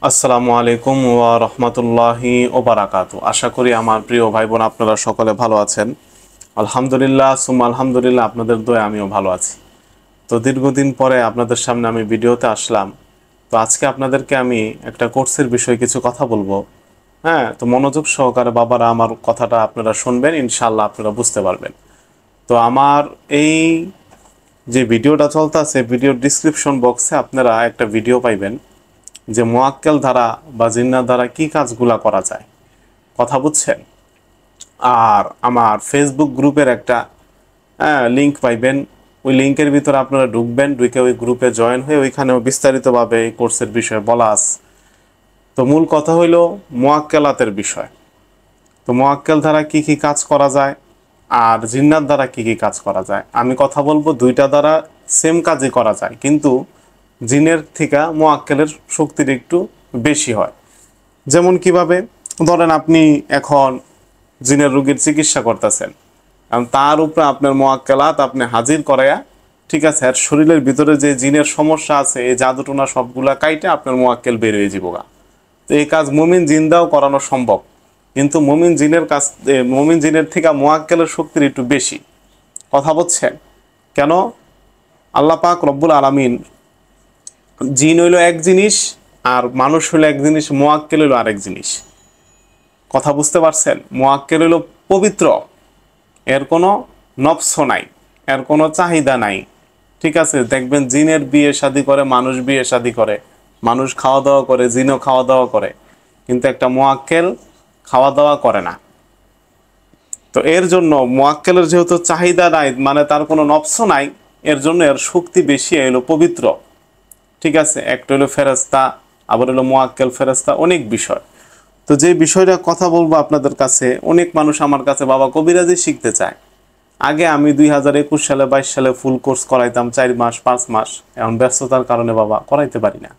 আসসালামু আলাইকুম ওয়া রাহমাতুল্লাহি ওয়া বারাকাতু। আশা করি আমার প্রিয় ভাই বোন আপনারা সকলে ভালো আছেন। আলহামদুলিল্লাহ সুম্মা আলহামদুলিল্লাহ, আপনাদের দয়ায় আমিও ভালো আছি। তো দীর্ঘদিন পরে আপনাদের সামনে আমি ভিডিওতে আসলাম। তো আজকে আপনাদেরকে আমি একটা কোর্সের বিষয়ে কিছু কথা বলবো। হ্যাঁ, তো মনোযোগ সহকারে বাবারা আমার কথাটা আপনারা শুনবেন, ইনশাআল্লাহ আপনারা বুঝতে পারবেন। তো আমার এই যে ভিডিওটা চলতেছে, ভিডিওর ডিসক্রিপশন বক্সে আপনারা একটা ভিডিও পাইবেন যে মুআক্কেল দ্বারা বা জিন্নাত দ্বারা কি কাজগুলা করা যায়, কথা বুঝছেন। আর আমার ফেসবুক গ্রুপের একটা লিংক পাইবেন। ওই লিংকের ভিতরে আপনারা ঢুকবেন, ঢুকে ওই গ্রুপে জয়েন হয়ে ওইখানেও বিস্তারিতভাবে এই কোর্সের বিষয়ে বলা আছে। তো মূল কথা হইল মুআক্কেলাতের বিষয়। তো মুআক্কেল দ্বারা কি কি কাজ করা যায় আর জিন্নাত দ্বারা কি কি কাজ করা যায়, আমি কথা বলবো দুইটা দ্বারা সেম কাজই করা যায়, কিন্তু জিনের থেকে মুআক্কেলের শক্তির একটু বেশি হয়। যেমন কিভাবে, ধরেন আপনি এখন জিনের রোগীর চিকিৎসা করতেছেন, তার উপরে আপনার মুআক্কেলাত আপনি হাজির করায়া, ঠিক আছে, আর শরীরের ভিতরে যে জিনের সমস্যা আছে এই জাদুটোনা সবগুলা কাইটে আপনার মুআক্কেল বের হয়ে যাবো। তো এই কাজ মুমিন জিন দাও করানো সম্ভব, কিন্তু মুমিন জিনের কাছ মুমিন জিনের থেকে মুআক্কেলের শক্তির একটু বেশি, কথা বলছেন। কেন? আল্লাহ পাক রব্বুল আলামিন, জিন হইল এক জিনিস আর মানুষ হইল এক জিনিস, মুআক্কেল হইল আরেক জিনিস, কথা বুঝতে পারছেন। মুআক্কেল হইল পবিত্র, এর কোনো নফস নাই, এর কোনো চাহিদা নাই, ঠিক আছে। দেখবেন জিনের বিয়ে শাদী করে, মানুষ বিয়ে শাদী করে, মানুষ খাওয়া দাওয়া করে, জিনও খাওয়া দাওয়া করে, কিন্তু একটা মুআক্কেল খাওয়া দাওয়া করে না। তো এর জন্য মুআক্কেলের যেহেতু চাহিদা নাই, মানে তার কোনো নফস নাই, এর জন্য এর শক্তি বেশি, এলো পবিত্র, ঠিক আছে। একটা হলো ফেরেশতা, আবার হলো মুআক্কেল ফেরেশতা, অনেক বিষয়। তো যে বিষয়টা কথা বলবো আপনাদের কাছে, অনেক মানুষ আমার কাছে বাবা কবিরাজি শিখতে চায়। আগে আমি 2021 সালে 22 সালে ফুল কোর্স করাইতাম 4 মাস 5 মাস, এখন ব্যস্ততার কারণে বাবা করাইতে পারি না।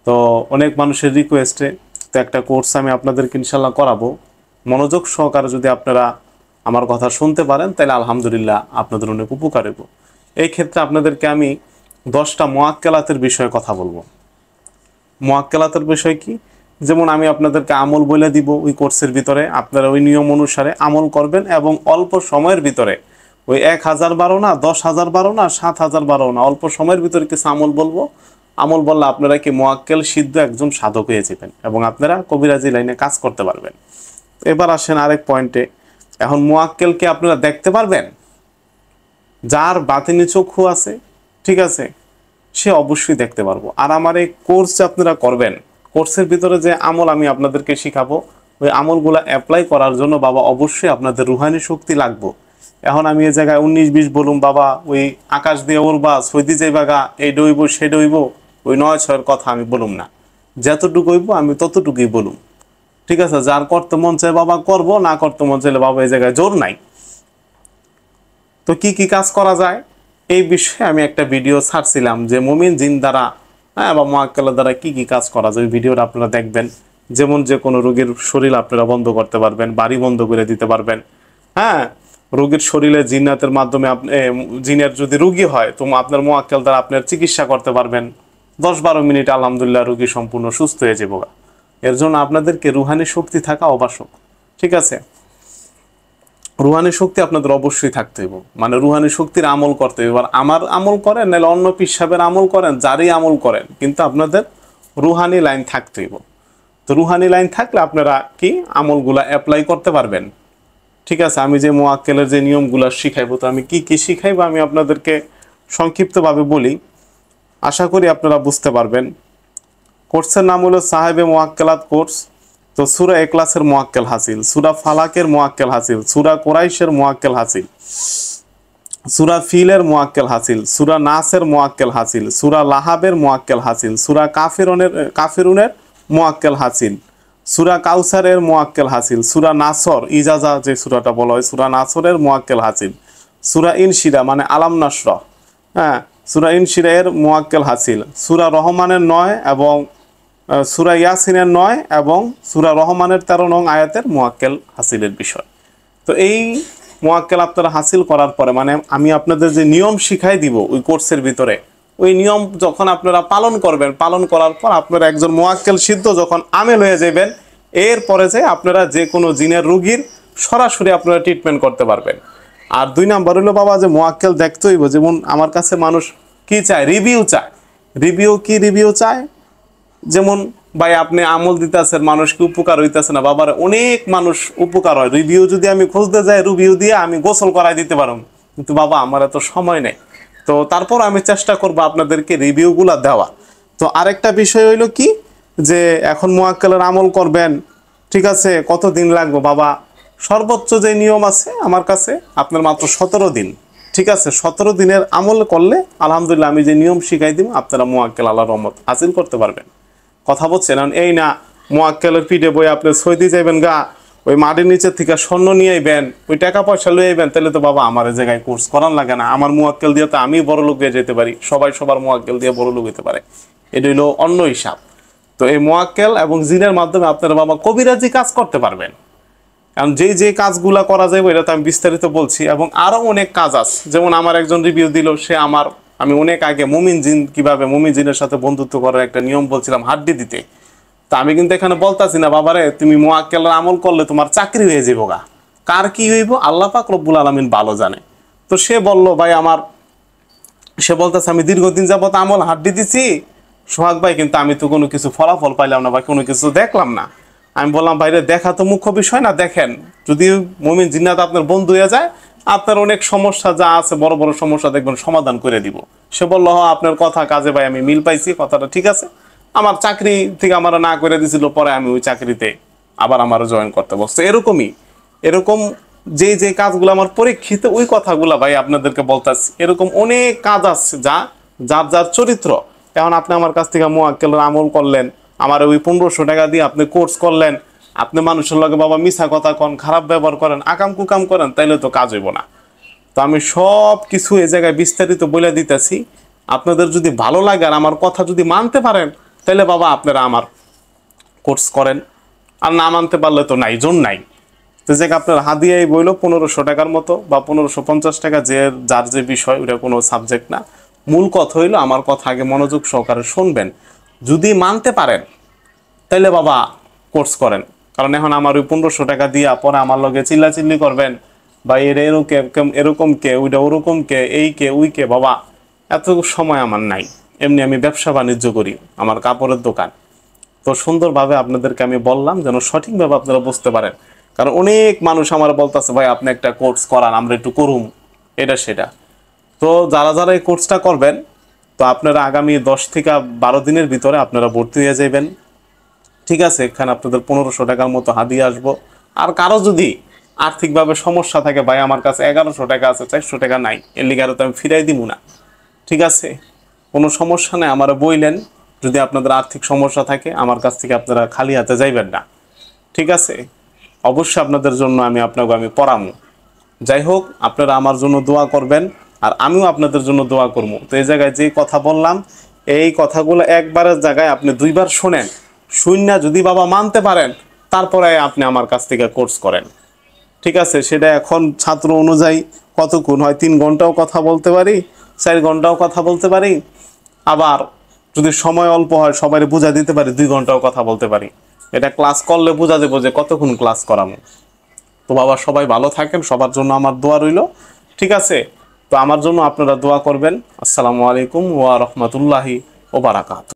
তো অনেক মানুষের রিকোয়েস্টে তো একটা কোর্স আমি আপনাদেরকে ইনশাল্লাহ করাবো। মনোযোগ সহকারে যদি আপনারা আমার কথা শুনতে পারেন তাহলে আলহামদুলিল্লাহ আপনাদের অনেক উপকার হইব। এই ক্ষেত্রে আপনাদেরকে আমি 10টা মুআক্কেলাতের বিষয়ে কথা বলবো। মুআক্কেলাতের বিষয় কি? যেমন আমি আপনাদেরকে আমল বলে দিব ওই কোর্সের ভিতরে, আপনারা ওই নিয়ম অনুসারে আমল করবেন এবং অল্প সময়ের ভিতরে, ওই 1012 না, 10,012 না, 7,012 না, অল্প সময়ের ভিতরে কিছু আমল বলবো। আমল বললে আপনারা কি মুআক্কেল সিদ্ধ একজন সাধক হয়ে যাবেন এবং আপনারা কবিরাজি লাইনে কাজ করতে পারবেন। এবার আসেন আরেক পয়েন্টে। এখন মুআক্কেলকে আপনারা দেখতে পারবেন, যার বাতিনি চক্ষু আছে, ঠিক আছে, সে অবশ্যই দেখতে পারবো। আর আমার এই কোর্স যে আপনারা করবেন, কোর্সের ভিতরে যে আমল আমি আপনাদেরকে শিখাবো, ওই আমলগুলো অ্যাপ্লাই করার জন্য বাবা অবশ্যই আপনাদের রুহানি শক্তি লাগবে। এখন আমি এই জায়গায় 19-20 বলুম বাবা, ওই আকাশ দিয়ে উড়বা, সৈদি যে বাগা, এই ডইব সে ডইব, ওই 9-6-এর কথা আমি বলুম না। যতটুকু হইব আমি ততটুকুই বলুম, ঠিক আছে। যার করতে মন চায় বাবা করবো, না করতে মন চাইলে বাবা এই জায়গায় জোর নাই। তো কি কি কাজ করা যায় এই বিষয়ে আমি একটা ভিডিও ছাড়ছিলাম, যে মুমিন জিন দ্বারা বা মুআক্কেলের দ্বারা কি কি কাজ করা যায়, ওই ভিডিওটা আপনারা দেখবেন। যেমন যে কোনো রোগীর শরীর আপনারা বন্ধ করতে পারবেন, বাড়ি বন্ধ করে দিতে পারবেন। হ্যাঁ, রোগীর শরীরে জিন্নাতের মাধ্যমে আপনি, জিনের যদি রোগী হয় তো আপনার মুআক্কেল দ্বারা আপনার চিকিৎসা করতে পারবেন। 10-12 মিনিট আলহামদুলিল্লাহ রোগী সম্পূর্ণ সুস্থ হয়ে যাবে। এর জন্য আপনাদেরকে রুহানি শক্তি থাকা আবশ্যক, ঠিক আছে। রুহানি শক্তি আপনাদের অবশ্যই থাকতে হইব, মানে রুহানি শক্তির আমল করতে হইব। আর আমার আমল করেন, নাহলে অন্য পীর সাহেবের আমল করেন, যারই আমল করেন, কিন্তু আপনাদের রুহানি লাইন থাকতে হইব। তো রুহানি লাইন থাকলে আপনারা কি আমলগুলা অ্যাপ্লাই করতে পারবেন, ঠিক আছে। আমি যে মুআক্কেলের যে নিয়মগুলো শিখাইবো, তো আমি কি কি শিখাইবো আমি আপনাদেরকে সংক্ষিপ্তভাবে বলি, আশা করি আপনারা বুঝতে পারবেন। কোর্সের নাম হলো সাহেবে মুআক্কেলাত কোর্স। তো সূরা ইখলাসের মুআক্কেল হাসিল, সূরা ফালাকের মুআক্কেল হাসিল, সূরা কুরাইশের মুআক্কেল হাসিল, সূরা ফিলের মুআক্কেল হাসিল, সূরা নাসের মুআক্কেল হাসিল, সূরা লাহাবের মুআক্কেল হাসিল, সূরা কাফিরুনের মুআক্কেল হাসিল, সূরা কাউসারের মুআক্কেল হাসিল, সূরা নাসর ইজাজা যে সূরাটা বলা হয়, সূরা নাসরের মুআক্কেল হাসিল, সূরা ইনশিরা মানে আলাম নাসরা, হ্যাঁ, সূরা ইনশিরা এর মুআক্কেল হাসিল, সূরা রহমানের 9 এবং সূরা ইয়াসিনের 9 এবং সূরা রহমানের 13 নং আয়াতের মুআক্কেল হাসিলের বিষয়। তো এই মুআক্কেল আপনারা হাসিল করার পরে, মানে আমি আপনাদের যে নিয়ম শিখাই দিব ওই কোর্সের ভিতরে, ওই নিয়ম যখন আপনারা পালন করবেন, পালন করার পর আপনারা একজন মুয়াক্কেল সিদ্ধ যখন আমেল হয়ে যাবেন, এরপরে যে আপনারা যে কোনো জিনের রুগীর সরাসরি আপনারা ট্রিটমেন্ট করতে পারবেন। আর 2 নাম্বার হলো বাবা যে মুয়াক্কেল দেখতে হইব, যেমন আমার কাছে মানুষ কি চায়, রিভিউ চায়। রিভিউ চায়, যেমন ভাই আপনি আমল দিতেছেন, মানুষকে উপকার হইতেছে না, বাবার অনেক মানুষ উপকার হয়, রিভিউ যদি আমি খুঁজতে যাই রিভিউ দিয়ে আমি গোসল করাই দিতে পারব, কিন্তু বাবা আমার এত সময় নেই। তো তারপর আমি চেষ্টা করব আপনাদেরকে রিভিউগুলো দেওয়া। তো আরেকটা বিষয় হইলো কি, যে এখন মুয়াক্কেলের আমল করবেন, ঠিক আছে, কতদিন লাগবে বাবা? সর্বোচ্চ যে নিয়ম আছে আমার কাছে আপনার মাত্র 17 দিন, ঠিক আছে। 17 দিনের আমল করলে আলহামদুলিল্লাহ আমি যে নিয়ম শিখাই দিব আপনারা মুয়াক্কেল আল্লাহর রহমত হাসিল করতে পারবেন। কথা বলছেন? এই না মুয়াক্কেলের পিঠে বই আপনি সৌদি যাইবেন গা, ওই মাটির নিচের থেকে স্বর্ণ নিয়ে আইবেন, ওই টাকা পয়সা লয়ে আইবেন, তাহলে তো বাবা আমার এই জায়গায় কোর্স করার লাগে না। আমার মুয়াক্কেল দিয়ে তো আমি বড় লোক হয়ে যেতে পারি, সবাই সবার মুয়াক্কেল দিয়ে বড় লোক হতে পারে। এটা হইলো অন্য হিসাব। তো এই মুয়াক্কেল এবং জিনের মাধ্যমে আপনারা বাবা কবিরাজি কাজ করতে পারবেন। কারণ যে কাজগুলা করা যাবে এটা তো আমি বিস্তারিত বলছি, এবং আরো অনেক কাজ আছে। যেমন আমার একজন রিভিউ দিল, সে আমি অনেক আগে মুমিন জিন, কিভাবে মুমিন জিনের সাথে বন্ধুত্ব করার একটা নিয়ম বলছিলাম, হাড্ডি দিতে। তা আমি কিন্তু এখানে বলতাছি না বাবারে তুমি মুয়াক্কেলের আমল করলে তোমার চাকরি হয়ে যাবো গা, কার কি হইব আল্লাহ পাক রব্বুল আলামিন ভালো জানে। তো সে বলল ভাই সে বলতেছে আমি দীর্ঘদিন যাবত আমল হাড্ডি দিছি সোহাগ ভাই, কিন্তু আমি তো কোনো কিছু ফলাফল পাইলাম না বা কোনো কিছু দেখলাম না। আমি বললাম ভাইরে দেখা তো মুখ্য বিষয় না, দেখেন যদি মুমিন জিন্নাত আপনার বন্ধু হয়ে যায়, আপনার অনেক সমস্যা যা আছে বড় বড় সমস্যা দেখবেন সমাধান করে দিব। সে বললো হ আপনার কথা কাজে ভাই আমি মিল পাইছি, কথাটা ঠিক আছে। আমার চাকরি থেকে আমার না করে দিছিল, পরে আমি ওই চাকরিতে আবার আমার জয়েন করতে বসছে। এরকম যে কাজগুলো আমার পরীক্ষিত, ওই কথাগুলো ভাই আপনাদেরকে বলতেছি। এরকম অনেক কাজ আছে যার চরিত্র। এখন আপনি আমার কাছ থেকে মুয়াক্কেলের আমল করলেন, আমার ওই 1500 টাকা দিয়ে আপনি কোর্স করলেন, আপনি মানুষের লগে বাবা মিছা কথা কন, খারাপ ব্যবহার করেন, আকাম কুকাম করেন, তাইলে তো কাজ হইব না। তো আমি সব কিছু এই জায়গায় বিস্তারিত বলে দিতেছি। আপনাদের যদি ভালো লাগে আর আমার কথা যদি মানতে পারেন, তাহলে বাবা আপনারা আমার কোর্স করেন, আর না মানতে পারলে তো নাই জন নাই। তো যে আপনার হাদিয়াই বইল 1500 টাকার মতো বা 1550 টাকা, যার যে বিষয় ওটা কোনো সাবজেক্ট না। মূল কথা হইলো আমার কথা আগে মনোযোগ সহকারে শুনবেন। যদি মানতে পারেন তাইলে বাবা কোর্স করেন। কারণ এখন আমার ওই 1500 টাকা দিয়া পরে আমার লগে চিল্লাচিল্লি করবেন, বা এরকম কে, ওইটা ওরকম কে, এই কে ওই কে, বাবা এত সময় আমার নাই। এমনি আমি ব্যবসা বাণিজ্য করি, আমার কাপড়ের দোকান। তো সুন্দরভাবে আপনাদেরকে আমি বললাম যেন সঠিকভাবে আপনারা বুঝতে পারেন। কারণ অনেক মানুষ আমার বলতেছে ভাই আপনি একটা কোর্স করান, আমরা একটু করুম এটা সেটা। তো যারা এই কোর্সটা করবেন, তো আপনারা আগামী 10 থেকে 12 দিনের ভিতরে আপনারা ভর্তি হয়ে যাবেন, ঠিক আছে। এখানে আপনাদের 1500 টাকার মতো হাদিয়া আসবো। আর কারো যদি আর্থিকভাবে সমস্যা থাকে, ভাই আমার কাছে 1100 টাকা আছে, 400 টাকা নাই, এর লিগে তো আমি ফিরাই দিব না, ঠিক আছে, কোনো সমস্যা নেই, আমার বইলেন। যদি আপনাদের আর্থিক সমস্যা থাকে আমার কাছ থেকে আপনারা খালি হাতে যাইবেন না, ঠিক আছে। অবশ্যই আপনাদের জন্য আমি পড়ামু। যাই হোক, আপনারা আমার জন্য দোয়া করবেন, আর আমিও আপনাদের জন্য দোয়া করবো। তো এই জায়গায় যে কথা বললাম, এই কথাগুলো একবারের জায়গায় আপনি 2 বার শোনেন, শুননা যদি বাবা মানতে পারেন, তারপরে আপনি আমার কাছ থেকে কোর্স করেন, ঠিক আছে। সেটা এখন ছাত্র অনুযায়ী কতক্ষণ হয়, 3 ঘন্টাও কথা বলতে পারি, 4 ঘন্টাও কথা বলতে পারি, আবার যদি সময় অল্প হয় সবাই বুঝা দিতে পারি, 2 ঘন্টাও কথা বলতে পারি। এটা ক্লাস করলে বোঝা যাবে যে কতক্ষণ ক্লাস করামো। তো বাবা সবাই ভালো থাকেন, সবার জন্য আমার দোয়া রইল, ঠিক আছে। তো আমার জন্য আপনারা দোয়া করবেন। আসসালামু আলাইকুম ওয়া রাহমাতুল্লাহি ওয়া বারাকাতুহু।